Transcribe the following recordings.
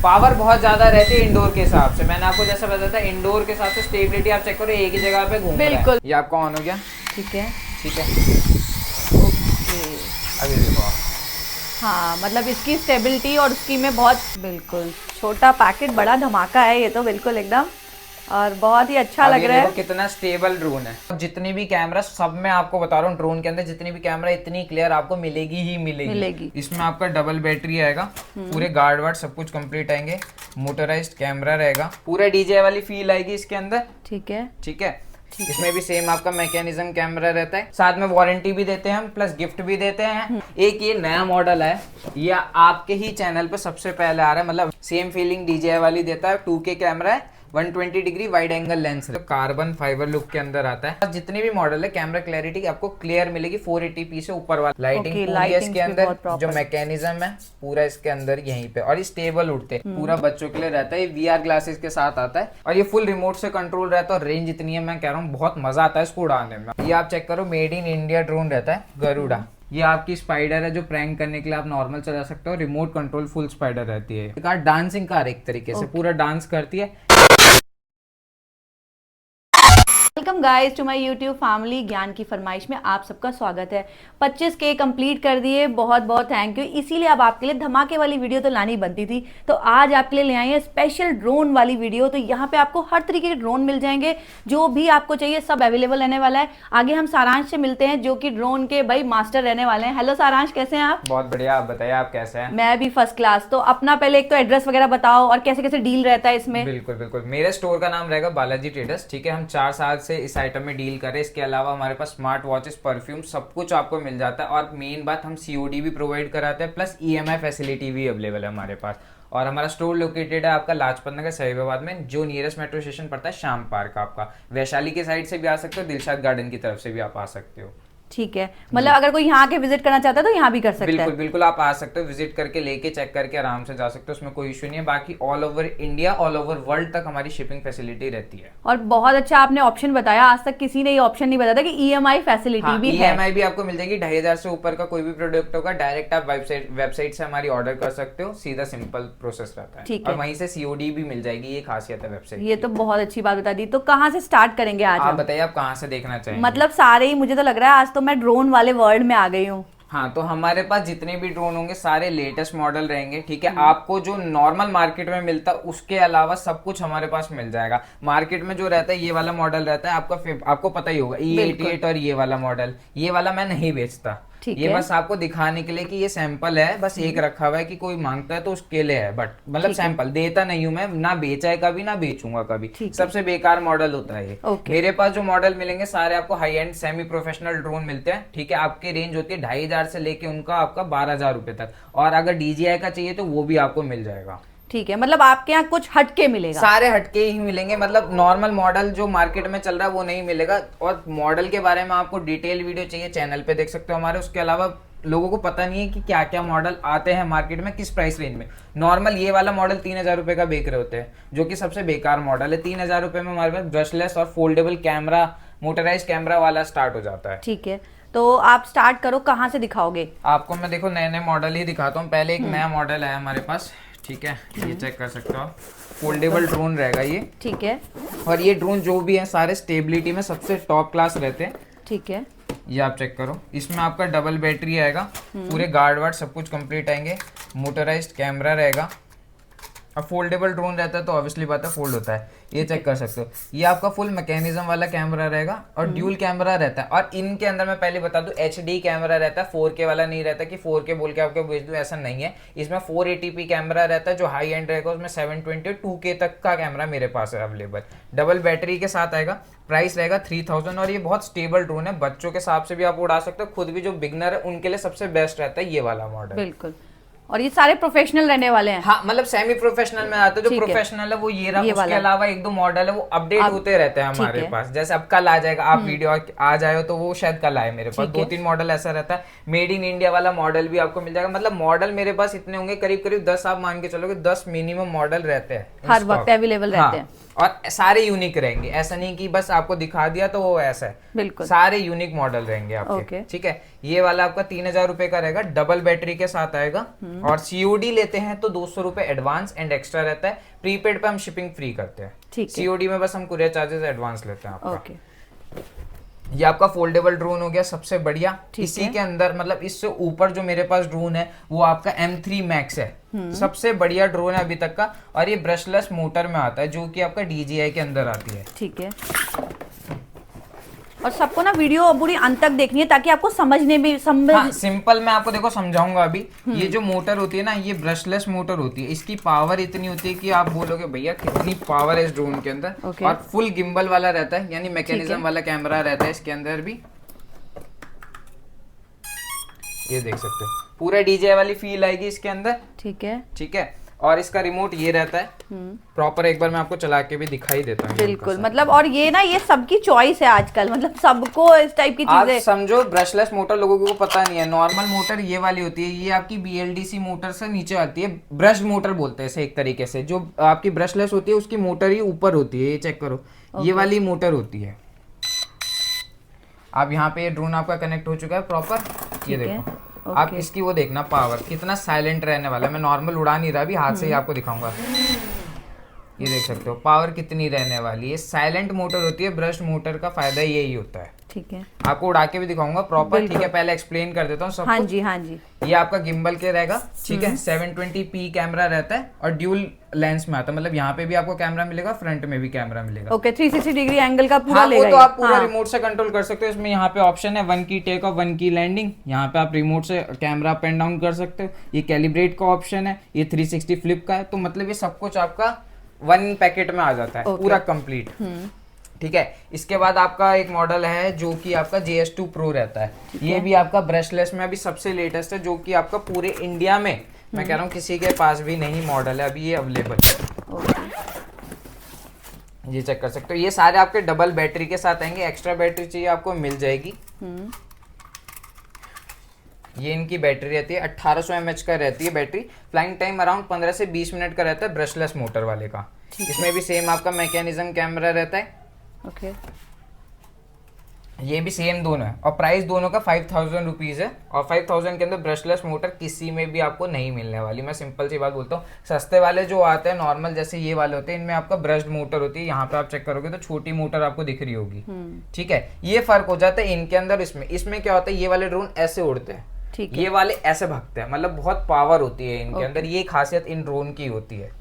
Power बहुत ज्यादा रहती है इंडोर के हिसाब से। मैंने आपको जैसा बताया था, इंडोर के हिसाब से स्टेबिलिटी आप चेक करो, एक ही जगह पे घूम रहा है। बिल्कुल। ये आपका ऑन हो गया। ठीक है। ठीक है, ओके। अभी देखो आप। हाँ, मतलब इसकी स्टेबिलिटी और उसकी में बहुत, बिल्कुल छोटा पैकेट बड़ा धमाका है ये तो, बिल्कुल एकदम, और बहुत ही अच्छा लग रहा है। कितना स्टेबल ड्रोन है। जितनी भी कैमरा, सब में आपको बता रहा हूँ, ड्रोन के अंदर जितनी भी कैमरा इतनी क्लियर आपको मिलेगी ही मिलेगी। इसमें आपका डबल बैटरी आएगा, पूरे गार्ड वार्ड सब कुछ कंप्लीट आएंगे, मोटराइज्ड कैमरा रहेगा, पूरा डीजे वाली फील आएगी इसके अंदर। ठीक है। ठीक है। इसमें भी सेम आपका मैकेनिज्म कैमरा रहता है, साथ में वारंटी भी देते हैं हम, प्लस गिफ्ट भी देते हैं। एक ये नया मॉडल है, ये आपके ही चैनल पे सबसे पहले आ रहा है, मतलब सेम फीलिंग DJI वाली देता है। 2K कैमरा है, 120 डिग्री वाइड एंगल लेंस है, तो कार्बन फाइबर लुक के अंदर आता है। जितने भी मॉडल है, कैमरा क्लैरिटी आपको क्लियर मिलेगी 480p से ऊपर वाला। लाइटिंग पूरी है इसके अंदर, जो मैकेनिज्म है पूरा इसके अंदर यहीं पे, और ये स्टेबल उड़ते हैं, पूरा बच्चों के लिए रहता है। ये VR ग्लासेस के साथ आता है, और ये फुल रिमोट से कंट्रोल रहता है, और रेंज इतनी है, मैं कह रहा हूँ बहुत मजा आता है इसको उड़ाने में। ये आप चेक करो, मेड इन इंडिया ड्रोन रहता है, गरुड़ा। ये आपकी स्पाइडर है, जो प्रैंक करने के लिए आप नॉर्मल चला सकते हो, रिमोट कंट्रोल फुल स्पाइडर रहती है। कार डांसिंग कार एक तरीके से पूरा डांस करती है। Welcome guys to my YouTube family. ज्ञान की फरमाइश में आप सबका स्वागत है। 25K कंप्लीट कर दिए, बहुत बहुत थैंक यू। इसीलिए अब आपके लिए धमाके वाली वीडियो तो लानी बनती थी, तो आज आपके लिए ले आई है स्पेशल ड्रोन वाली वीडियो। तो यहाँ पे आपको हर तरीके के ड्रोन मिल जाएंगे, जो भी आपको चाहिए सब अवेलेबल रहने वाला है। आगे हम सारांश से मिलते हैं, जो कि ड्रोन के भाई मास्टर रहने वाले हैं। हेलो सारांश, कैसे हैं आप? बहुत बढ़िया, आप बताइए आप कैसे हैं? मैं भी फर्स्ट क्लास। तो अपना पहले एक तो एड्रेस वगैरह बताओ, और कैसे कैसे डील रहता है इसमें। बिल्कुल बिल्कुल, मेरे स्टोर का नाम रहेगा बालाजी ट्रेडर्स। ठीक है, हम 4 साल से इस आइटम में डील कर रहे हैं। इसके अलावा हमारे पास स्मार्ट वॉचेस, परफ्यूम, सब कुछ आपको मिल जाता है। और मेन बात, हम COD भी प्रोवाइड कराते हैं, प्लस EMI फैसिलिटी भी अवेलेबल है हमारे पास। और हमारा स्टोर लोकेटेड है आपका लाजपत नगर सहीबाबाद में, जो नियरेस्ट मेट्रो स्टेशन पड़ता है शाम पार्क आपका। वैशाली के साइड से भी आ सकते हो, दिलशाद गार्डन की तरफ से भी आप आ सकते हो। ठीक है, मतलब अगर कोई यहाँ के विजिट करना चाहता है तो यहाँ भी कर सकता है। बिल्कुल बिल्कुल, आप आ सकते हो, विजिट करके लेके चेक करके आराम से जा सकते हो, उसमें कोई इशू नहीं है। बाकी all over India, all over world तक हमारी शिपिंग फैसिलिटी रहती है। और बहुत अच्छा आपने ऑप्शन बताया, आज तक किसी ने ये ऑप्शन नहीं बताया था कि EMI फैसिलिटी भी है। EMI भी आपको मिल जाएगी। 2500 से ऊपर का कोई भी प्रोडक्ट होगा, डायरेक्ट आप वेबसाइट से हमारी ऑर्डर कर सकते हो, सीधा सिंपल प्रोसेस रहता है। और वहीं से COD भी मिल जाएगी, ये खासियत है वेबसाइट। ये तो बहुत अच्छी बात बता दी। तो कहाँ से स्टार्ट करेंगे आज? आप बताइए, आप कहाँ से देखना चाहेंगे? मतलब सारे ही, मुझे तो लग रहा है आज तो मैं ड्रोन वाले वर्ल्ड में आ गई हूँ। हाँ, तो हमारे पास जितने भी ड्रोन होंगे सारे लेटेस्ट मॉडल रहेंगे। ठीक है, आपको जो नॉर्मल मार्केट में मिलता है उसके अलावा सब कुछ हमारे पास मिल जाएगा। मार्केट में जो रहता है, ये वाला मॉडल रहता है आपको पता ही होगा, E88 और ये वाला मॉडल, ये वाला मैं नहीं बेचता। ये बस आपको दिखाने के लिए कि ये सैंपल है, बस एक रखा हुआ है कि कोई मांगता है तो उसके लिए है, बट मतलब सैंपल देता नहीं हूं मैं, ना बेचा है कभी, ना बेचूंगा कभी। सबसे बेकार मॉडल होता है ये। मेरे पास जो मॉडल मिलेंगे सारे आपको high and semi professional drone मिलते हैं। ठीक है, आपकी रेंज होती है 2500 से लेके उनका आपका 12000 रुपए तक, और अगर DJI का चाहिए तो वो भी आपको मिल जाएगा। ठीक है, मतलब आपके यहाँ कुछ हटके मिलेगा? सारे हटके ही मिलेंगे, मतलब नॉर्मल मॉडल जो मार्केट में चल रहा है वो नहीं मिलेगा। और मॉडल के बारे में आपको डिटेल वीडियो चाहिए, चैनल पे देख सकते हो हमारे। उसके अलावा लोगों को पता नहीं है कि क्या क्या मॉडल आते हैं मार्केट में, किस प्राइस रेंज में। नॉर्मल ये वाला मॉडल 3000 रुपए का बेच रहे होते हैं, जो कि सबसे बेकार मॉडल है। 3000 रुपए में हमारे पास ब्रशलेस और फोल्डेबल कैमरा, मोटराइज कैमरा वाला स्टार्ट हो जाता है। ठीक है, तो आप स्टार्ट करो, कहाँ से दिखाओगे? आपको मैं देखो नए नए मॉडल ही दिखाता हूँ। पहले एक नया मॉडल है हमारे पास। ठीक है, ये चेक कर सकते हो, फोल्डेबल ड्रोन रहेगा ये। ठीक है, और ये ड्रोन जो भी है सारे स्टेबिलिटी में सबसे टॉप क्लास रहते हैं। ठीक है, ये आप चेक करो, इसमें आपका डबल बैटरी आएगा, पूरे गार्ड वार्ड सब कुछ कंप्लीट आएंगे, मोटराइज्ड कैमरा रहेगा। अब फोल्डेबल ड्रोन रहता है तो ऑब्वियसली बात है फोल्ड होता है। ये चेक कर सकते हो, ये आपका फुल मैकेनिज्म वाला कैमरा रहेगा, और ड्यूल कैमरा रहता है। और इनके अंदर मैं पहले बता दूं, HD कैमरा रहता है, 4K वाला नहीं रहता कि 4K बोल के आपको भेज दूं, ऐसा नहीं है। इसमें 480p कैमरा रहता है, जो हाई एंड रहेगा, उसमें 720 2K तक का कैमरा मेरे पास है अवेलेबल। डबल बैटरी के साथ आएगा, प्राइस रहेगा 3000। और ये बहुत स्टेबल ड्रोन है, बच्चों के हिसाब से भी आप उड़ा सकते हो, खुद भी जो बिगनर है उनके लिए सबसे बेस्ट रहता है ये वाला मॉडल। बिल्कुल। और ये सारे प्रोफेशनल रहने वाले हैं? हाँ, मतलब सेमी प्रोफेशनल में आते हैं। जो प्रोफेशनल है वो ये रहा, उसके अलावा एक दो मॉडल है वो अपडेट होते रहते हैं हमारे पास। जैसे अब कल आ जाएगा, आप वीडियो आ जाए तो वो शायद कल आए मेरे पास। 2-3 मॉडल ऐसा रहता है। मेड इन इंडिया वाला मॉडल भी आपको मिल जाएगा। मतलब मॉडल मेरे पास इतने होंगे, करीब करीब 10 आप मान के चलोगे, 10 मिनिमम मॉडल रहते हैं हर वक्त अवेलेबल रहते हैं। और सारे यूनिक रहेंगे, ऐसा नहीं कि बस आपको दिखा दिया तो वो ऐसा है। बिल्कुल, सारे यूनिक मॉडल रहेंगे आपके। ठीक है, ये वाला आपका 3000 रुपए का रहेगा, डबल बैटरी के साथ आएगा। और सीओडी लेते हैं तो 200 रुपए एडवांस एंड एक्स्ट्रा रहता है। प्रीपेड पे हम शिपिंग फ्री करते हैं। ठीक है। सीओडी में बस हम कुरियर चार्जेस एडवांस लेते हैं आपका। ओके, ये आपका फोल्डेबल ड्रोन हो गया सबसे बढ़िया। ठीक इसी है। के अंदर मतलब इससे ऊपर जो मेरे पास ड्रोन है वो आपका M3 Max है, सबसे बढ़िया ड्रोन है अभी तक का। और ये ब्रशलेस मोटर में आता है जो कि आपका DJI के अंदर आती है। ठीक है। और सबको ना वीडियो पूरी अंत तक देखनी है ताकि आपको समझने में हाँ, सिंपल मैं आपको देखो समझाऊंगा अभी। ये जो मोटर होती है ना, ये ब्रशलेस मोटर होती है। इसकी पावर इतनी होती है कि आप बोलोगे भैया कितनी पावर है इस ड्रोन के अंदर। ओके। और फुल गिम्बल वाला रहता है, यानी मैकेनिज्म वाला कैमरा रहता है इसके अंदर भी। ये देख सकते हो पूरा DJI वाली फील आएगी इसके अंदर। ठीक है। ठीक है। और इसका रिमोट ये रहता है प्रॉपर। एक बार मैं आपको चला के भी दिखाई देता हूँ। बिल्कुल, मतलब और ये ना ये सबकी चॉइस है आजकल, मतलब सबको इस टाइप की आप चीजें। समझो ब्रशलेस मोटर लोगों को पता नहीं है। नॉर्मल मोटर ये वाली होती है, ये आपकी BLDC मोटर से नीचे आती है। ब्रश मोटर बोलते हैं इसे एक तरीके से। जो आपकी ब्रशलेस होती है उसकी मोटर ही ऊपर होती है। ये चेक करो, ये वाली मोटर होती है। अब यहाँ पे ये ड्रोन आपका कनेक्ट हो चुका है प्रॉपर। ये देखो आप इसकी वो देखना पावर कितना साइलेंट रहने वाला है। मैं नॉर्मल उड़ा नहीं रहा, अभी हाथ से ही आपको दिखाऊंगा। ये देख सकते हो पावर कितनी रहने वाली है। साइलेंट मोटर होती है। ब्रश मोटर का फायदा यही होता है। ठीक है। आपको उड़ा के भी दिखाऊंगा प्रॉपर। ठीक है, पहले एक्सप्लेन कर देता हूँ सब। हाँ जी, हाँ जी। ये आपका गिम्बल के रहेगा। ठीक है, 720p कैमरा रहता है और ड्यूल लेंस में आता है। मतलब यहाँ पे भी आपको कैमरा मिलेगा, फ्रंट में भी कैमरा मिलेगा। ओके, 360 डिग्री एंगल का पूरा हाँ, लेगा वो तो ये। आप पूरा हाँ। रिमोट से कंट्रोल कर सकते हो। इसमें यहाँ पे ऑप्शन है 1 की टेक ऑफ, 1 की लैंडिंग। यहाँ पे आप रिमोट से कैमरा अप एंड डाउन कर सकते हो। ये कैलिब्रेट का ऑप्शन है, ये 360 फ्लिप का है। तो मतलब ये सब कुछ आपका 1 पैकेट में आ जाता है पूरा कंप्लीट। ठीक है। इसके बाद आपका एक मॉडल है जो कि आपका JS2 Pro रहता है। ये भी आपका ब्रशलेस में अभी सबसे लेटेस्ट है, जो कि आपका पूरे इंडिया में मैं कह रहा हूँ किसी के पास भी नहीं मॉडल है अभी ये अवेलेबल है। ये चेक कर सकते हो। ये सारे आपके डबल बैटरी के साथ आएंगे। एक्स्ट्रा बैटरी चाहिए आपको मिल जाएगी। ये इनकी बैटरी रहती है 1800 mAh का रहती है बैटरी। फ्लाइंग टाइम अराउंड 15 से 20 मिनट का रहता है ब्रशलेस मोटर वाले का। इसमें भी सेम आपका मैकेनिज्म कैमरा रहता है। ओके। ये भी सेम दोनों है और प्राइस दोनों का 5000 रुपीज है। और 5000 के अंदर ब्रशलेस मोटर किसी में भी आपको नहीं मिलने वाली। मैं सिंपल सी बात बोलता हूँ। सस्ते वाले जो आते हैं नॉर्मल जैसे ये वाले होते हैं, इनमें आपका ब्रश्ड मोटर होती है। यहाँ पे आप चेक करोगे तो छोटी मोटर आपको दिख रही होगी। ठीक है, ये फर्क हो जाता है इनके अंदर। इसमें क्या होता है, ये वाले ड्रोन ऐसे उड़ते हैं, ये वाले ऐसे भागते हैं। मतलब बहुत पावर होती है इनके अंदर। ये खासियत इन ड्रोन की होती है।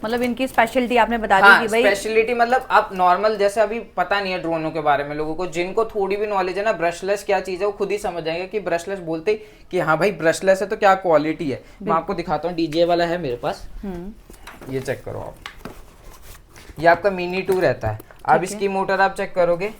मतलब इनकी स्पेशलिटी आपने बता हाँ, दी कि भाई स्पेशलिटी मतलब आप नॉर्मल जैसे अभी पता नहीं है ड्रोनों के बारे में लोगों को, जिनको थोड़ी भी नॉलेज है ना ब्रशलेस क्या चीज है वो खुद ही समझ जाएंगे कि ब्रशलेस बोलते ही कि हाँ भाई ब्रशलेस है तो क्या क्वालिटी है। मैं आपको दिखाता हूँ। DJI वाला है मेरे पास। ये चेक करो आप। ये आपका मिनी 2 रहता है। अब इसकी मोटर आप चेक करोगे,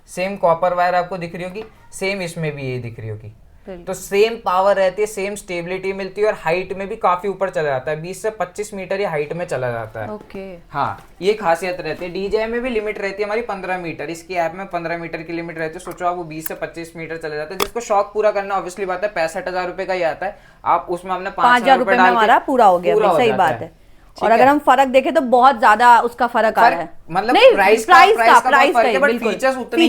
सेम कॉपर वायर आपको दिख रही होगी, सेम इसमें भी यही दिख रही होगी। तो सेम पावर रहती है, सेम स्टेबिलिटी मिलती है और हाइट में भी काफी ऊपर चला जाता है। 20 से 25 मीटर ये हाइट में चला जाता है। ओके। हाँ, ये खासियत रहती है। DJI में भी लिमिट रहती है हमारी 15 मीटर। इसकी ऐप में 15 मीटर की लिमिट रहती है। सोचो आप वो 20 से 25 मीटर चले जाते हैं। जिसको शौक पूरा करना ऑब्वियसली बात है 65,000 रुपए का ही आता है। आप उसमें हमने 5,000 रुपए में हमारा पूरा हो गया। सही बात है। और अगर हम फर्क देखें तो बहुत ज्यादा उसका फर्क आ रहा है। मतलब प्राइस फीचर्स उतने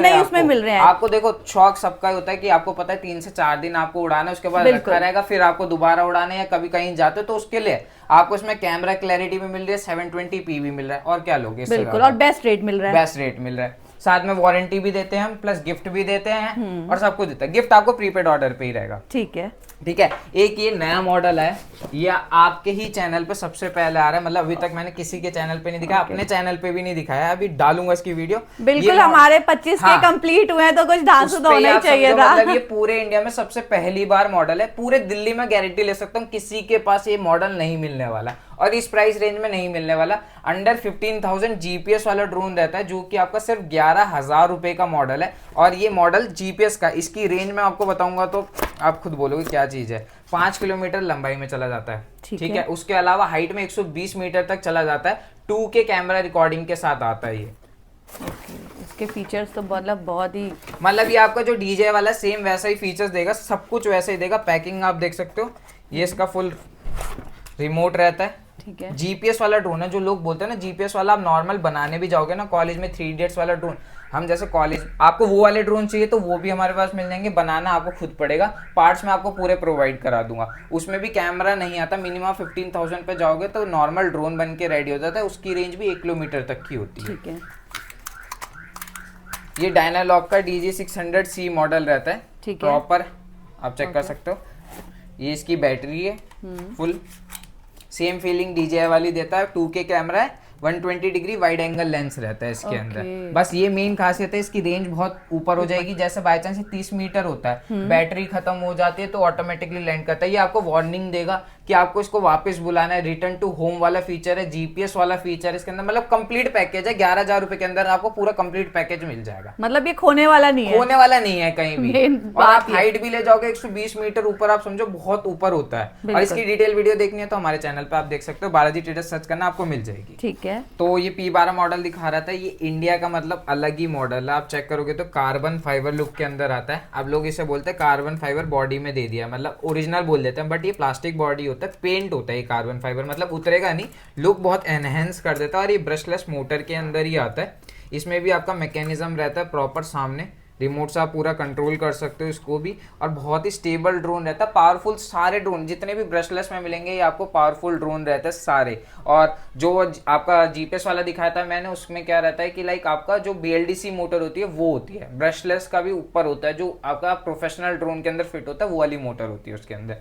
ही उसमें मिल रहे हैं। आपको देखो शौक सबका होता है कि आपको पता है 3 से 4 दिन आपको उड़ाना है, उसके बाद रखा रहेगा, फिर आपको दोबारा उड़ाना है या कभी कहीं जाते तो उसके लिए आपको इसमें कैमरा क्लैरिटी भी मिल रही है, 720p भी मिल रहा है। और क्या लोगे इससे? बिल्कुल, और बेस्ट रेट मिल रहा है। बेस्ट रेट मिल रहा है। साथ में वारंटी भी देते हैं हम, प्लस गिफ्ट भी देते हैं और सब कुछ देते हैं। गिफ्ट आपको प्रीपेड ऑर्डर पे ही रहेगा। ठीक है। ठीक है। एक ये नया मॉडल है, ये आपके ही चैनल पे सबसे पहले आ रहा है। मतलब अभी तक मैंने किसी के चैनल पे नहीं दिखाया, अपने चैनल पे भी नहीं दिखाया। अभी डालूंगा इसकी वीडियो। बिल्कुल, हमारे 25 के कंप्लीट हुए हैं तो कुछ ढांस तो होना ही चाहिए था। मतलब ये पूरे इंडिया में सबसे पहली बार मॉडल है। पूरे दिल्ली में गारंटी ले सकता हूँ किसी के पास ये मॉडल नहीं मिलने वाला और इस प्राइस रेंज में नहीं मिलने वाला। अंडर 15,000 GPS वाला ड्रोन रहता है जो कि आपका सिर्फ 11,000 रुपए का मॉडल है। और ये मॉडल GPS का, इसकी रेंज में आपको बताऊंगा तो आप खुद बोलोगे क्या चीज है। 5 किलोमीटर लंबाई में चला जाता है। ठीक है। उसके अलावा हाइट में 120 मीटर तक चला जाता है। 2K कैमरा रिकॉर्डिंग के साथ आता है ये। इसके फीचर्स तो मतलब बहुत ही, मतलब ये आपका जो DJI वाला सेम वैसा ही फीचर्स देगा, सब कुछ वैसा ही देगा। पैकिंग आप देख सकते हो। ये इसका फुल रिमोट रहता है, ठीक है। जीपीएस वाला ड्रोन है, जो लोग बोलते हैं ना जीपीएस वाला, आप नॉर्मल बनाने भी जाओगे ना कॉलेज में 3 इडियट्स वाला ड्रोन, हम जैसे कॉलेज, आपको वो वाले ड्रोन चाहिए तो वो भी हमारे पास मिल जाएंगे, बनाना आपको खुद पड़ेगा, पार्ट्स में आपको पूरे प्रोवाइड करा दूंगा। उसमें भी कैमरा नहीं आता, मिनिमम 15,000 पे जाओगे तो नॉर्मल ड्रोन बन के रेडी हो जाता है, उसकी रेंज भी 1 किलोमीटर तक की होती है। ठीक है। ये डायनालॉग का DG600C मॉडल रहता है, ठीक है। प्रॉपर आप चेक कर सकते हो। ये इसकी बैटरी है फुल, सेम फीलिंग DJI वाली देता है, 2K कैमरा है, 120 डिग्री वाइड एंगल लेंस रहता है इसके अंदर। बस ये मेन खासियत है, इसकी रेंज बहुत ऊपर हो जाएगी, जैसे बाय चांस 30 मीटर होता है, बैटरी खत्म हो जाती है तो ऑटोमेटिकली लैंड करता है। ये आपको वार्निंग देगा कि आपको इसको वापस बुलाना है, रिटर्न टू होम वाला फीचर है, जीपीएस वाला फीचर है इसके अंदर, मतलब कंप्लीट पैकेज है। 11,000 रुपए के अंदर आपको पूरा कंप्लीट पैकेज मिल जाएगा, मतलब ये खोने वाला नहीं है, होने वाला नहीं है कहीं भी। मेन और आप बात ये। हाइट भी ले जाओगे 120 मीटर ऊपर, आप समझो बहुत ऊपर होता है। और इसकी डिटेल वीडियो देखनी है तो हमारे चैनल पे आप देख सकते हो, बालाजी ट्रेडर्स सर्च करना आपको मिल जाएगी। ठीक है। तो ये P12 मॉडल दिखा रहा था, ये इंडिया का मतलब अलग ही मॉडल है। आप चेक करोगे तो कार्बन फाइबर लुक के अंदर आता है। अब लोग इसे बोलते हैं कार्बन फाइबर बॉडी में दे दिया, मतलब ओरिजिनल बोल देते हैं, बट ये प्लास्टिक बॉडी होता है, पेंट होता है ये कार्बन फाइबर, मतलब उतरेगा नहीं, लुक बहुत एनहेंस कर देता है। और ये ब्रशलेस मोटर के अंदर ही आता है। इसमें भी आपका मैकेनिज्म रहता है प्रॉपर, सामने रिमोट से आप पूरा कंट्रोल कर सकते हो इसको भी, और बहुत ही स्टेबल ड्रोन रहता है, पावरफुल। सारे ड्रोन जितने भी ब्रशलेस में मिलेंगे ये आपको पावरफुल ड्रोन रहता है सारे। और जो आपका जीपीएस वाला दिखाया था मैंने, उसमें क्या रहता है कि लाइक आपका जो BLDC मोटर होती है वो होती है, ब्रशलेस का भी ऊपर होता है, जो आपका प्रोफेशनल ड्रोन के अंदर फिट होता है वो वाली मोटर होती है उसके अंदर।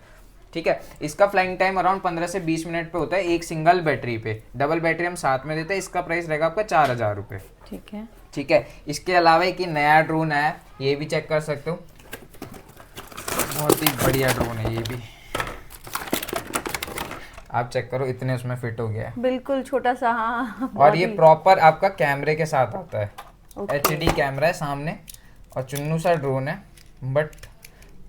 ठीक है। इसका फ्लाइंग टाइम अराउंड 15 से 20 मिनट पे होता है, एक सिंगल बैटरी पे। डबल बैटरी हम साथ में देते हैं। इसका प्राइस रहेगा आपका 4,000 रुपये। ठीक है। ठीक है। इसके अलावा एक नया ड्रोन है, ये भी चेक कर सकते हो, बहुत ही बढ़िया ड्रोन है ये भी। आप चेक करो, इतने उसमें फिट हो गया है, बिल्कुल छोटा सा। हाँ। और ये प्रॉपर आपका कैमरे के साथ आता है। HD कैमरा है सामने, और चुन्नू सा ड्रोन है, बट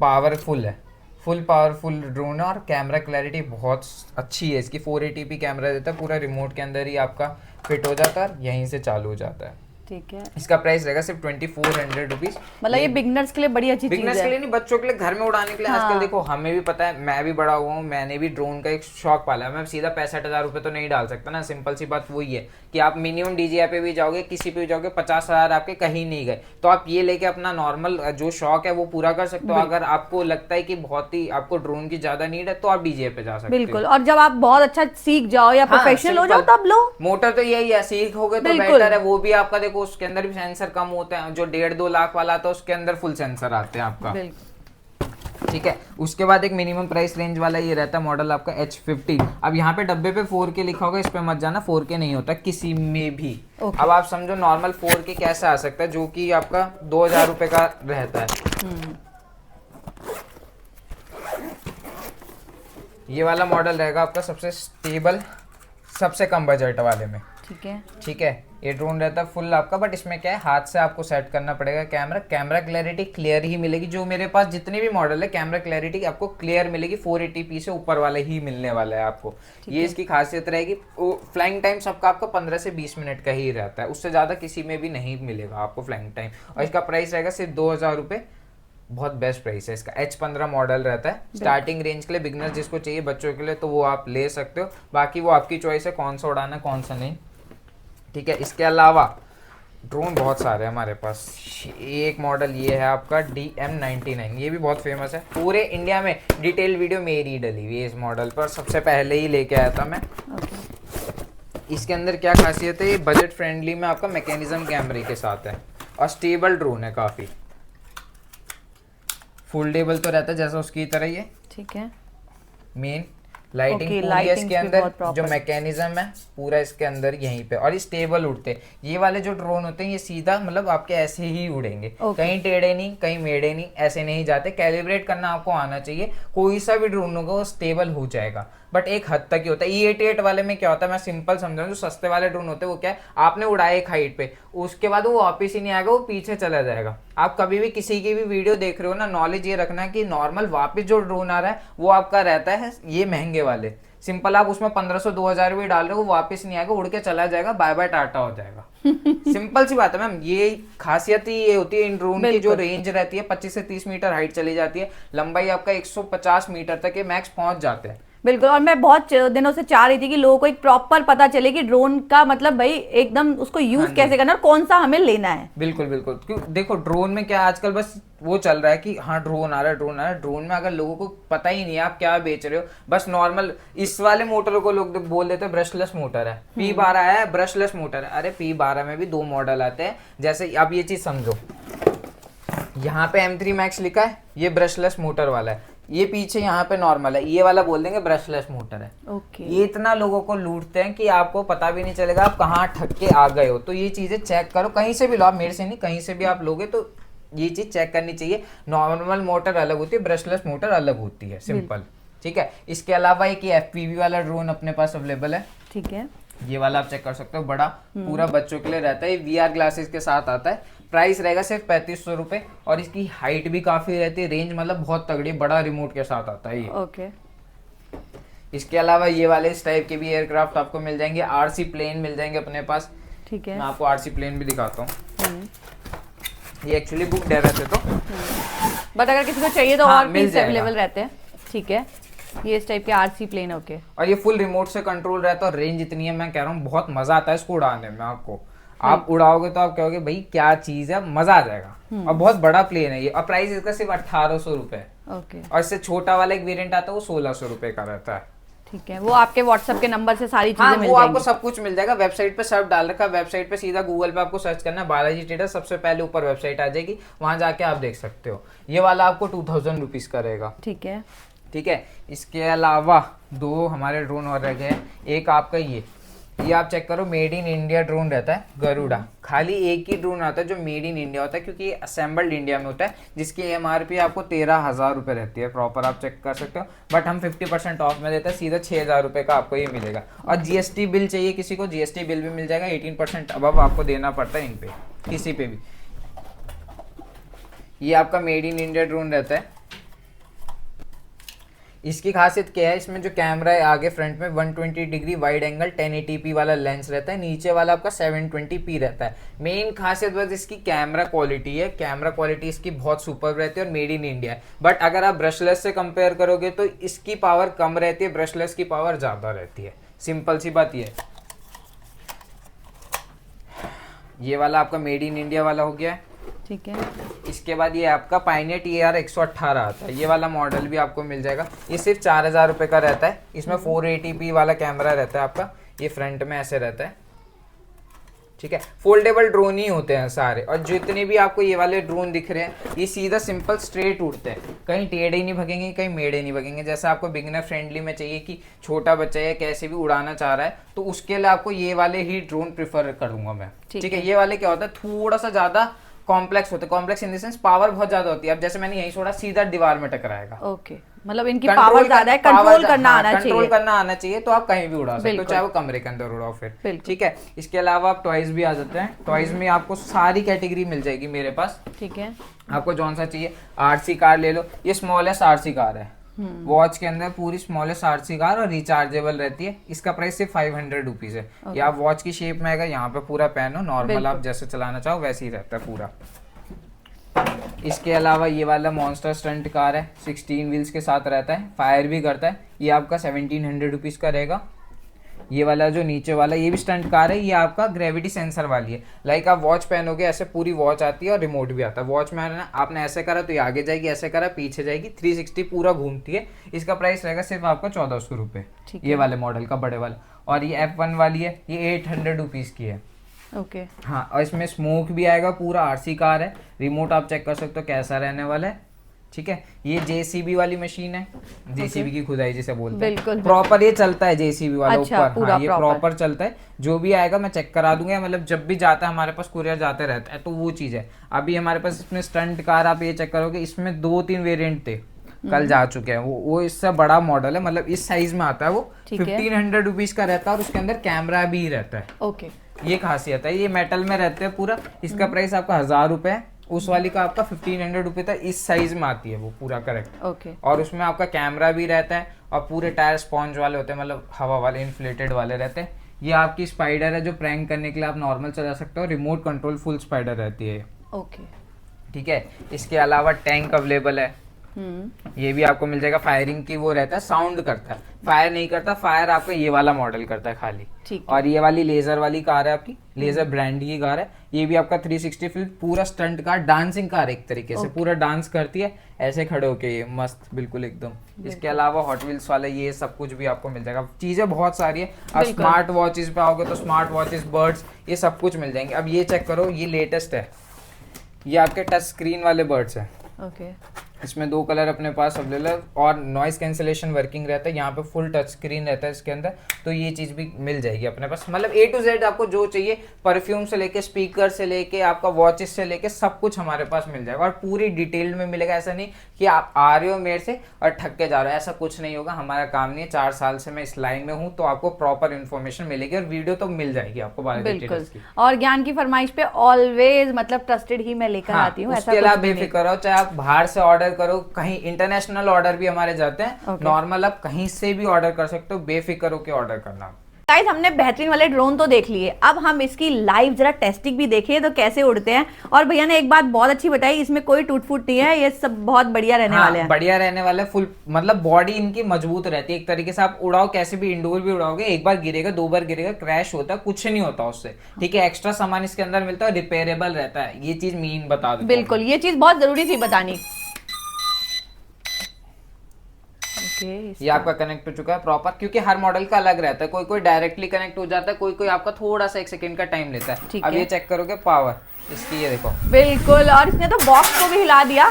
पावरफुल है, फुल पावरफुल ड्रोन है। और कैमरा क्लैरिटी बहुत अच्छी है इसकी, 480p कैमरा देता है, पूरा रिमोट के अंदर ही आपका फिट हो जाता है, यहीं से चालू हो जाता है। ठीक है। इसका प्राइस रहेगा सिर्फ 2400 रुपीज। मतलब ये बिगनर्स के लिए बड़ी अच्छी चीज है। बिगनर्स के लिए नहीं, बच्चों के लिए, घर में उड़ाने के लिए। आजकल देखो, हमें भी पता है, मैं भी बड़ा हुआ हूँ, मैंने भी ड्रोन का एक शौक पाला है। मैं सीधा 65,000 रुपए तो नहीं डाल सकता ना, सिंपल सी बात वही है कि आप मिनिमम DJI पे भी जाओगे, किसी पे भी जाओगे, 50,000 आपके कहीं नहीं गए, तो आप ये लेके अपना नॉर्मल जो शौक है वो पूरा कर सकते हो। अगर आपको लगता है कि बहुत ही आपको ड्रोन की ज्यादा नीड है तो आप DJI पे जा सकते हो। बिल्कुल। और जब आप बहुत अच्छा सीख जाओ या प्रोफेशनल हो जाओ तब लो। मोटर तो यही है, सीखोगे तो बेटर है। वो भी आपका देखो, उसके अंदर भी सेंसर कम होते हैं, जो 1.5-2 लाख वाला आता है उसके अंदर फुल सेंसर आते हैं आपका। ठीक है। उसके बाद एक मिनिमम प्राइस रेंज वाला ये रहता है मॉडल आपका H50। अब यहाँ पे डब्बे पे 4K लिखा होगा, इस पे मत जाना, 4K नहीं होता किसी में भी। अब आप समझो नॉर्मल 4K कैसे आ सकता है, जो कि आपका 2,000 रुपए का रहता है। ये वाला मॉडल रहेगा आपका सबसे स्टेबल, सबसे कम बजट वाले में। ठीक है। ठीक है। ये ड्रोन रहता है फुल आपका, बट इसमें क्या है, हाथ से आपको सेट करना पड़ेगा कैमरा क्लैरिटी क्लियर ही मिलेगी। जो मेरे पास जितने भी मॉडल है, कैमरा क्लैरिटी आपको क्लियर मिलेगी, 480p से ऊपर वाले ही मिलने वाला है आपको। ये इसकी खासियत रहेगी। फ्लाइंग टाइम सबका आपका 15 से 20 मिनट का ही रहता है, उससे ज्यादा किसी में भी नहीं मिलेगा आपको फ्लाइंग टाइम। और इसका प्राइस रहेगा सिर्फ 2,000 रुपये। बहुत बेस्ट प्राइस है इसका। H15 मॉडल रहता है, स्टार्टिंग रेंज के लिए, बिगनर जिसको चाहिए बच्चों के लिए तो वो आप ले सकते हो। बाकी वो आपकी चॉइस है कौन सा उड़ाना कौन सा नहीं। ठीक है। इसके अलावा ड्रोन बहुत सारे हैं हमारे पास। एक मॉडल ये है आपका DM99, ये भी बहुत फेमस है पूरे इंडिया में। डिटेल वीडियो मेरी डली हुई है इस मॉडल पर, सबसे पहले ही लेके आया था मैं। इसके अंदर क्या खासियत है, ये बजट फ्रेंडली में आपका मैकेनिज्म कैमरे के साथ है, और स्टेबल ड्रोन है काफ़ी, फोल्डेबल तो रहता है जैसा उसकी तरह ये। ठीक है। मेन लाइटिंग पूरी है इसके अंदर, जो मैकेनिज्म है पूरा इसके अंदर यहीं पे, और ये स्टेबल उड़ते हैं। ये वाले जो ड्रोन होते हैं ये सीधा मतलब आपके ऐसे ही उड़ेंगे, कहीं टेढ़े नहीं कहीं मेढ़े नहीं, ऐसे नहीं जाते। कैलिब्रेट करना आपको आना चाहिए, कोई सा भी ड्रोन होगा वो स्टेबल हो जाएगा, बट एक हद तक ही होता है। E88 वाले में क्या होता है, मैं सिंपल समझा, जो सस्ते वाले ड्रोन होते हैं वो क्या है, आपने उड़ाया एक हाइट पे, उसके बाद वो वापस ही नहीं आएगा, वो पीछे चला जाएगा। आप कभी भी किसी की भी वीडियो देख रहे हो ना, नॉलेज ये रखना कि नॉर्मल वापस जो ड्रोन आ रहा है वो आपका रहता है ये महंगे वाले। सिंपल आप उसमें 1500-2000 भी डाल रहे हो, वो वापस नहीं आएगा, उड़ के चला जाएगा, बाय बाय टाटा हो जाएगा। सिंपल सी बात है मैम, ये खासियत ही ये होती है इन ड्रोन की। जो रेंज रहती है 25 से 30 मीटर हाइट चली जाती है, लंबाई आपका 150 मीटर तक ये मैक्स पहुंच जाते हैं। बिल्कुल। और मैं बहुत दिनों से चाह रही थी कि लोगों को एक प्रॉपर पता चले कि ड्रोन का मतलब भाई एकदम उसको यूज कैसे करना और कौन सा हमें लेना है। बिल्कुल बिल्कुल, क्यों देखो ड्रोन में क्या आजकल बस वो चल रहा है कि हाँ ड्रोन आ रहा है, ड्रोन आ रहा है। ड्रोन में अगर लोगों को पता ही नहीं है आप क्या बेच रहे हो, बस नॉर्मल इस वाले मोटर को लोग बोल देते हैं ब्रशलेस मोटर है, P12 है ब्रशलेस मोटर है। अरे P12 में भी 2 मॉडल आते हैं। जैसे अब ये चीज समझो, यहाँ पे M3 Max लिखा है, ये ब्रशलेस मोटर वाला है, ये पीछे यहाँ पे नॉर्मल है, ये वाला बोल देंगे ब्रशलेस मोटर है। ओके। ये इतना लोगों को लूटते हैं कि आपको पता भी नहीं चलेगा आप कहाँ ठग के आ गए हो। तो ये चीजें चेक करो, कहीं से भी लो, आप मेरे से नहीं, कहीं से भी आप लोगे तो ये चीज चेक करनी चाहिए। नॉर्मल मोटर अलग होती है, ब्रशलेस मोटर अलग होती है, सिंपल। ठीक है। इसके अलावा एक ये FPV वाला ड्रोन अपने पास अवेलेबल है। ठीक है। ये वाला आप चेक कर सकते हो, बड़ा पूरा बच्चों के लिए रहता है, ये VR ग्लासेस के साथ आता है। प्राइस रहेगा सिर्फ 3500 रुपए और इसकी हाइट भी काफी रहती है, रेंज मतलब बहुत तगड़ी, बड़ा रिमोट के साथ आता है ये। ओके। इसके अलावा ये वाले इस टाइप के भी एयरक्राफ्ट आपको मिल जाएंगे, RC प्लेन मिल जाएंगे अपने पास। ठीक है। मैं आपको RC प्लेन भी दिखाता हूँ, ये एक्चुअली बुक है वैसे तो, बट अगर किसी को चाहिए तो हाँ, और मिल पीस जाएगा। अवेलेबल रहते हैं। ठीक है। ये इस टाइप के RC प्लेन। ओके। और ये फुल रिमोट से कंट्रोल रहता है और रेंज इतनी है, मैं कह रहा हूँ बहुत मजा आता है इसको उड़ाने में। आपको आप उड़ाओगे तो आप कहोगे भाई क्या चीज है, मजा आ जाएगा। और बहुत बड़ा प्लेन है ये, और प्राइस इसका सिर्फ 1800 रुपए। ओके। और इससे छोटा वाला एक वेरिएंट आता है वो 1600 रुपए का रहता है। ठीक है। वो आपके व्हाट्सएप के नंबर से सारी चीजें हाँ, मिल वो जाएंगी। आपको सब कुछ मिल जाएगा, वेबसाइट पे सब डाल रखा है। वेबसाइट पे सीधा गूगल पे आपको सर्च करना है बालाजी ट्रेडर्स, सबसे पहले ऊपर वेबसाइट आ जाएगी, वहां जाके आप देख सकते हो। ये वाला आपको 2000 रुपीज का रहेगा। ठीक है। ठीक है। इसके अलावा 2 हमारे ड्रोन और रह गए। एक आपका ये आप चेक करो, मेड इन इंडिया ड्रोन रहता है, गरुड़ा। खाली एक ही ड्रोन आता है जो मेड इन इंडिया होता है, क्योंकि ये असेंबल्ड इंडिया में होता है, जिसकी MRP आपको 13,000 रुपये रहती है प्रॉपर, आप चेक कर सकते हो। बट हम 50% ऑफ में देते हैं, सीधा 6,000 रुपये का आपको ये मिलेगा। और GST बिल चाहिए किसी को, GST बिल भी मिल जाएगा, 18% अब आपको देना पड़ता है इन पे, किसी पे भी। ये आपका मेड इन इंडिया ड्रोन रहता है। इसकी खासियत क्या है, इसमें जो कैमरा है आगे फ्रंट में 120 डिग्री वाइड एंगल 1080p वाला लेंस रहता है, नीचे वाला आपका 720p रहता है। मेन खासियत बस इसकी कैमरा क्वालिटी है, कैमरा क्वालिटी इसकी बहुत सुपर रहती है और मेड इन इंडिया है। बट अगर आप ब्रशलेस से कंपेयर करोगे तो इसकी पावर कम रहती है, ब्रशलेस की पावर ज़्यादा रहती है, सिंपल सी बात ये है। ये वाला आपका मेड इन इंडिया वाला हो गया है। ठीक है। इसके बाद ये आपका पायनियर TR 118 आता है, ये वाला मॉडल भी आपको मिल जाएगा। ये सिर्फ 4000 रुपये का रहता है। इसमें 480p वाला कैमरा रहता है आपका, ये फ्रंट में ऐसे रहता है। ठीक है। फोल्डेबल ड्रोन ही होते हैं सारे, और जितने भी आपको ये वाले ड्रोन दिख रहे हैं ये सीधा सिंपल स्ट्रेट उड़ते हैं, कहीं टेढ़े ही नहीं भगेंगे, कहीं मेढ़े नहीं भगेंगे। जैसे आपको बिगिनर फ्रेंडली में चाहिए कि छोटा बच्चा या कैसे भी उड़ाना चाह रहा है, तो उसके लिए आपको ये वाले ही ड्रोन प्रिफर करूंगा मैं। ठीक है। ये वाले क्या होता है, थोड़ा सा ज्यादा कॉम्प्लेक्स होते हैं, complex in the sense power बहुत ज्यादा होती है। अब जैसे मैंने यही छोड़ा, सीधा दीवार में टकराएगा। ओके। मतलब इनकी पावर ज्यादा है, कंट्रोल करना आना चाहिए। कंट्रोल करना आना चाहिए, तो आप कहीं भी उड़ा सकते हो, चाहे वो कमरे के अंदर उड़ाओ फिर। ठीक है। इसके अलावा आप टॉयज भी आ जाते हैं। टॉयज में आपको सारी कैटेगरी मिल जाएगी मेरे पास। ठीक है। आपको जौन सा चाहिए, RC कार ले लो, ये स्मॉलेस्ट RC कार है, वॉच के अंदर पूरी स्मॉलेस्ट RC कार और रिचार्जेबल रहती है। इसका प्राइस सिर्फ 500 रुपीज है। या आप वॉच की शेप में आएगा, यहाँ पे पूरा पेन हो, नॉर्मल आप जैसे चलाना चाहो वैसे ही रहता है पूरा। इसके अलावा ये वाला मॉन्स्टर स्टंट कार है, 16 व्हील्स के साथ रहता है, फायर भी करता है। ये आपका 1700 रुपीज का रहेगा। ये वाला जो नीचे वाला ये भी स्टंट कार है, ये आपका ग्रेविटी सेंसर वाली है। लाइक आप वॉच पहनोगे, ऐसे पूरी वॉच आती है और रिमोट भी आता है। वॉच में आपने ऐसे करा तो ये आगे जाएगी, ऐसे करा पीछे जाएगी, 360 पूरा घूमती है। इसका प्राइस रहेगा सिर्फ आपका 1400 रुपये, ये वाले मॉडल का, बड़े वाला। और ये F1 वाली है, ये 800 रुपीज की है। ओके। हाँ, और इसमें स्मोक भी आएगा, पूरा RC कार है। रिमोट आप चेक कर सकते हो कैसा रहने वाला है। ठीक है। ये JCB वाली मशीन है, JCB की खुदाई जिसे बोलते हैं। बिल्कुल। प्रॉपर ये चलता है JCB वाला, अच्छा, ऊपर। हाँ, ये प्रॉपर चलता है। जो भी आएगा मैं चेक करा दूंगा, मतलब जब भी जाता है हमारे पास कुरियर जाते रहता है, तो वो चीज है। अभी हमारे पास इसमें स्टंट कार आप ये चेक करोगे, इसमें 2-3 वेरिएंट थे, कल जा चुके हैं। वो इससे बड़ा मॉडल है, मतलब इस साइज में आता है वो। 1500 रुपीज का रहता है और उसके अंदर कैमरा भी रहता है। ओके। ये खासियत है, ये मेटल में रहते हैं पूरा। इसका प्राइस आपका 1000 रुपए है, उस वाली का आपका 1500 रुपये था। इस साइज में आती है वो पूरा, करेक्ट। ओके। और उसमें आपका कैमरा भी रहता है और पूरे टायर स्पॉन्ज वाले होते हैं, मतलब हवा वाले, इन्फ्लेटेड वाले रहते हैं। ये आपकी स्पाइडर है जो प्रैंक करने के लिए आप नॉर्मल चला सकते हो, रिमोट कंट्रोल फुल स्पाइडर रहती है। ओके। ठीक है। इसके अलावा टैंक अवेलेबल है, ये भी आपको मिल जाएगा। फायरिंग की वो रहता है, साउंड करता है, फायर नहीं करता। फायर आपका ये वाला मॉडल करता है खाली। और ये वाली लेजर वाली कार है आपकी, लेजर ब्रांड की कार है। ये भी आपका 360 फीट पूरा स्टंट कार, डांसिंग कार एक तरीके से, पूरा डांस करती है ऐसे खड़े होके, ये मस्त बिल्कुल एकदम। इसके अलावा हॉट व्हील्स वाले ये सब कुछ भी आपको मिल जाएगा। चीजें बहुत सारी है। अब स्मार्ट वॉचेस पे आओगे तो स्मार्ट वॉचेस, बर्ड्स, ये सब कुछ मिल जाएंगे। अब ये चेक करो, ये लेटेस्ट है, ये आपके टच स्क्रीन वाले बर्ड्स है। इसमें 2 कलर अपने पास अवेलेबल है और नॉइस कैंसिलेशन वर्किंग रहता है। यहाँ पे फुल टच स्क्रीन रहता है इसके अंदर, तो ये चीज भी मिल जाएगी अपने पास। मतलब A to Z आपको जो चाहिए, परफ्यूम से लेके स्पीकर से लेके आपका वॉचेस से लेके सब कुछ हमारे पास मिल जाएगा और पूरी डिटेल में मिलेगा। ऐसा नहीं कि आप आ रहे हो मेरे से और ठग के जा रहे हो, ऐसा कुछ नहीं होगा। हमारा काम नहीं है, 4 साल से मैं इस लाइन में हूँ, तो आपको प्रॉपर इन्फॉर्मेशन मिलेगी और वीडियो तो मिल जाएगी आपको बिल्कुल। और ज्ञान की फरमाइश पे ऑलवेज मतलब ट्रस्टेड ही मैं लेकर आती हूँ। उसके अलावा बेफिक्र हो, चाहे आप बाहर से ऑर्डर करो, कहीं इंटरनेशनल ऑर्डर भी हमारे जाते हैं, नॉर्मल आप कहीं से भी ऑर्डर कर सकते हो, बेफिक्र होकर ऑर्डर करना। गाइस, हमने बेहतरीन वाले ड्रोन तो देख लिए, अब हम इसकी लाइव जरा टेस्टिंग भी देखें तो कैसे उड़ते हैं। और भैया ने एक बात बहुत अच्छी बताई, इसमें कोई टूट फूट नहीं है, ये सब बहुत बढ़िया रहने वाले हैं। बढ़िया रहने वाले, फुल मतलब बॉडी इनकी मजबूत रहती है एक तरीके से। आप उड़ाओ कैसे भी, इंडोर भी उड़ाओगे, एक बार गिरेगा, 2 बार गिरेगा, क्रैश होता है, कुछ नहीं होता उससे। ठीक है, एक्स्ट्रा सामान इसके अंदर मिलता है, रिपेयरेबल रहता है। ये चीज मीन बता दो। बिल्कुल, ये चीज बहुत जरूरी थी बतानी। ये आपका कनेक्ट हो चुका है प्रॉपर, क्योंकि हर मॉडल का अलग रहता है। कोई कोई डायरेक्टली कनेक्ट हो जाता है, कोई कोई आपका थोड़ा सा 1 सेकंड का टाइम लेता है। अब ये चेक करोगे पावर इसकी, ये देखो बिल्कुल। और इसने तो बॉक्स को भी हिला दिया।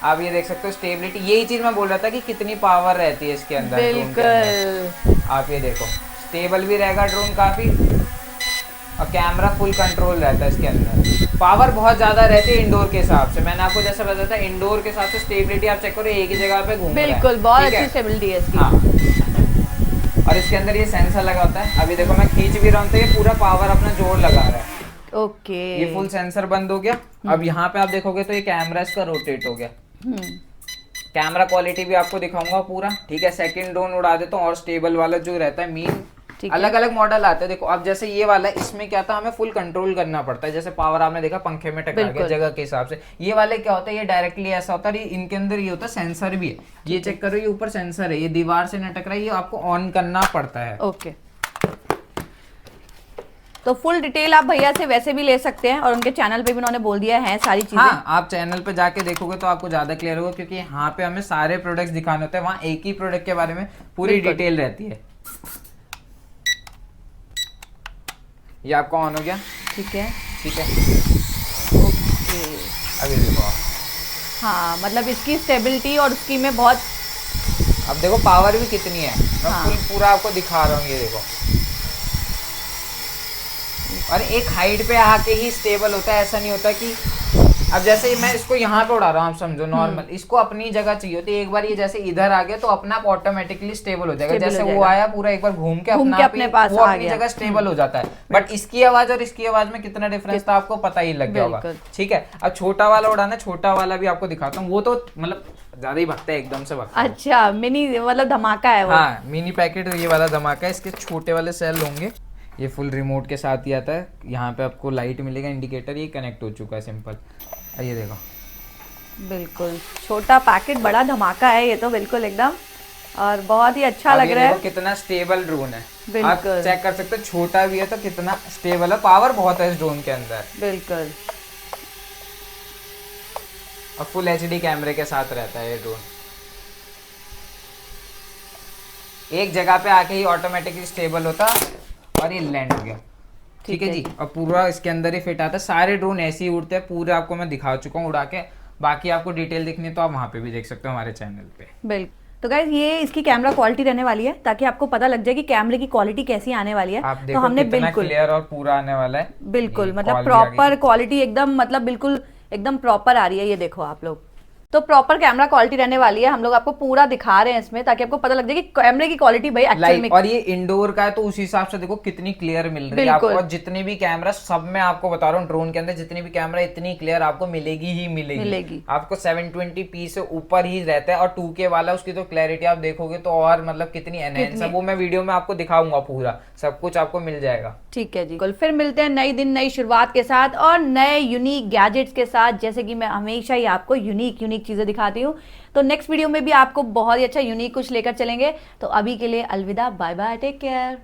आप ये देख सकते हो स्टेबिलिटी, यही चीज मैं बोल रहा था कि कितनी पावर रहती है इसके अंदर। बिल्कुल, आप ये देखो, स्टेबल भी रहेगा ड्रोन काफी, और कैमरा फुल कंट्रोल रहता है इसके अंदर। पावर बहुत ज्यादा रहती है इंडोर के हिसाब से। मैंने आपको जैसे बताया था, इंडोर के हिसाब से स्टेबिलिटी आप चेक करो, एक ही जगह पे घूम रहा है। बिल्कुल, बहुत अच्छी स्टेबिलिटी है इसकी। हाँ। और इसके अंदर ये सेंसर लगा होता है। अभी देखो मैं खींच भी रहा हूँ तो ये पूरा पावर अपना जोर लगा रहा है। ओके, ये फुल सेंसर बंद हो गया। अब यहाँ पे आप देखोगे तो ये कैमरा इसका रोटेट हो गया। कैमरा क्वालिटी भी आपको दिखाऊंगा पूरा। ठीक है, सेकंड ड्रोन उड़ा देता हूँ और स्टेबल वाला जो रहता है मीन, अलग अलग मॉडल आते हैं। देखो अब जैसे ये वाला है, इसमें क्या था, हमें फुल कंट्रोल करना पड़ता है। जैसे पावर आपने देखा पंखे में टकरा गया जगह के हिसाब से। ये वाले क्या होता है, ये डायरेक्टली ऐसा होता है। इनके अंदर ये होता है सेंसर भी है, ये चेक करो, ये ऊपर सेंसर है, ये दीवार से न टकरा, ये आपको ऑन करना पड़ता है। ओके, तो फुल डिटेल आप भैया से वैसे भी ले सकते हैं और उनके चैनल पे भी उन्होंने बोल दिया है सारी चीजें। हाँ, आप चैनल पे जाके देखोगे तो आपको ज्यादा क्लियर होगा, क्योंकि यहाँ पे हमें सारे प्रोडक्ट्स दिखाने होते हैं, वहाँ एक ही प्रोडक्ट के बारे में पूरी डिटेल रहती है। ये आपका ऑन हो गया। ठीक है, ठीक है, ओके। अभी देखो आप, हाँ मतलब इसकी स्टेबिलिटी और उसकी में बहुत, अब देखो पावर भी कितनी है। मैं फुल पूरा आपको दिखा रहा हूँ, ये देखो। और एक हाइट पे आके ही स्टेबल होता है, ऐसा नहीं होता कि अब जैसे मैं इसको यहाँ पे उड़ा रहा हूँ, आप समझो नॉर्मल, इसको अपनी जगह चाहिए होती है। एक बार ये जैसे इधर आ गया तो अपना आप ऑटोमेटिकली स्टेबल हो जाएगा। जैसे वो आया पूरा एक बार घूम के अपने पास वो अपनी जगह स्टेबल हो जाता है। बट इसकी आवाज और इसकी आवाज में कितना डिफरेंस था आपको पता ही लग गया होगा। ठीक है, अब छोटा वाला उड़ाना, छोटा वाला भी आपको दिखाता हूँ। वो तो मतलब ज्यादा ही भगता है, एकदम से भगता है। अच्छा, मिनी मतलब धमाका है वो। हाँ, मिनी पैकेट ये वाला धमाका है। इसके छोटे वाले सेल होंगे, ये फुल रिमोट के साथ ही आता है। यहाँ पे आपको लाइट मिलेगा, इंडिकेटर, ये कनेक्ट हो चुका है सिंपल। ये देखो, बिल्कुल छोटा पैकेट, बड़ा धमाका है ये तो, बिल्कुल एकदम, और बहुत ही अच्छा लग रहा है। कितना स्टेबल ड्रोन है, आप बिल्कुल चेक कर सकते हो। छोटा भी है तो कितना स्टेबल है, पावर बहुत है इस ड्रोन के अंदर। बिल्कुल, और फुल एचडी कैमरे के साथ रहता है ये ड्रोन। एक जगह पे आके ही ऑटोमेटिकली स्टेबल होता और ये लैंड हो गया। ठीक है जी, और पूरा इसके अंदर ही फिट आता है। सारे ड्रोन ऐसे ही उड़ते हैं, पूरे आपको मैं दिखा चुका हूँ उड़ा के। बाकी आपको डिटेल देखनी है तो आप वहाँ पे भी देख सकते हो हमारे चैनल पे। बिल्कुल। तो गाइस, ये इसकी कैमरा क्वालिटी रहने वाली है, ताकि आपको पता लग जाए कि कैमरे की क्वालिटी कैसी आने वाली है। आप देखो तो हमने कितना बिल्कुल क्लियर और पूरा आने वाला है। बिल्कुल, मतलब प्रॉपर क्वालिटी एकदम, मतलब बिल्कुल एकदम प्रॉपर आ रही है। ये देखो आप लोग, तो प्रॉपर कैमरा क्वालिटी रहने वाली है। हम लोग आपको पूरा दिखा रहे हैं इसमें, ताकि आपको पता लग जाए कि कैमरे की क्वालिटी भाई एक्चुअल में। और ये इंडोर का है तो उस हिसाब से देखो कितनी क्लियर मिल रही है आपको। और जितनी भी कैमरा, सब में आपको बता रहा हूँ, ड्रोन के अंदर जितनी भी कैमरा इतनी क्लियर आपको मिलेगी ही मिलेगी। आपको 720p से ऊपर ही रहता है। और 2K वाला, उसकी तो क्लैरिटी आप देखोगे तो और मतलब कितनी एनहांस है, वो मैं वीडियो में आपको दिखाऊंगा, पूरा सब कुछ आपको मिल जाएगा। ठीक है जी, फिर मिलते हैं नई दिन नई शुरुआत के साथ और नए यूनिक गैजेट्स के साथ। जैसे कि मैं हमेशा ही आपको यूनिक यूनिक चीजें दिखाती हूँ। तो नेक्स्ट वीडियो में भी आपको बहुत ही अच्छा यूनिक कुछ लेकर चलेंगे। तो अभी के लिए अलविदा, बाय बाय, टेक केयर।